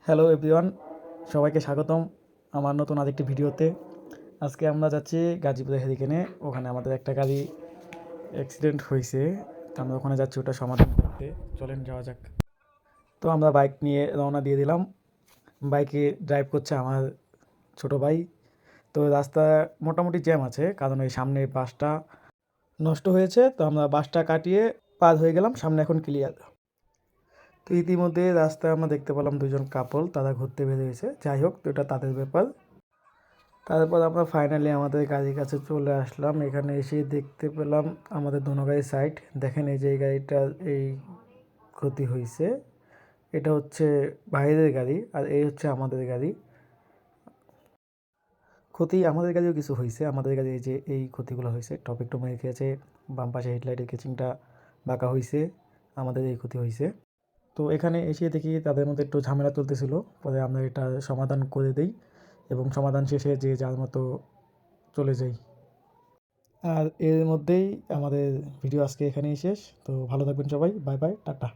Hello everyone, সবাইকে স্বাগতম আমার নতুন আরেকটি ভিডিওতে। আজকে আমরা যাচ্ছি গাজীপুরের হেরিকেনে। ওখানে আমাদের একটা গাড়ি অ্যাক্সিডেন্ট হয়েছে, তো আমরা ওখানে যাচ্ছি ওটা সমাধান করতে। চলেন যাওয়া যাক। তো আমরা বাইক নিয়ে রওনা দিয়ে দিলাম। বাইকে ড্রাইভ করছে আমার ছোট ভাই। তো রাস্তা মোটামুটি জ্যাম আছে, কারণ ওই সামনে বাসটা নষ্ট হয়েছে। তো আমরা বাসটা কাটিয়ে পার হয়ে গেলাম, সামনে এখন ক্লিয়ার। তো ইতিমধ্যে রাস্তায় আমরা দেখতে পেলাম দুজন কাপল, তারা ঘুরতে বেরিয়েছে। যাই হোক, তো এটা তাদের ব্যাপার। তারপর আমরা ফাইনালি আমাদের গাড়ির কাছে চলে আসলাম। এখানে এসে দেখতে পেলাম আমাদের দোনো গাড়ির সাইড। দেখেন এই যে এই গাড়িটার এই ক্ষতি হয়েছে, এটা হচ্ছে বাইরের গাড়ি, আর এই হচ্ছে আমাদের গাড়ি। ক্ষতি আমাদের গাড়িও কিছু হয়েছে। আমাদের গাড়ি এই যে এই ক্ষতিগুলো হয়েছে, টপ একটু মেরে খেয়েছে, বাম পাশে হেডলাইটের কেচিংটা বাঁকা হয়েছে, আমাদের এই ক্ষতি হয়েছে। তো এখানে এসে দেখি তাদের মধ্যে একটু ঝামেলা চলতেছিল। পরে আমরা এটা সমাধান করে দিই এবং সমাধান শেষে যে যার মতো চলে যাই। আর এর মধ্যেই আমাদের ভিডিও আজকে এখানেই শেষ। তো ভালো থাকবেন সবাই। Bye bye, tata.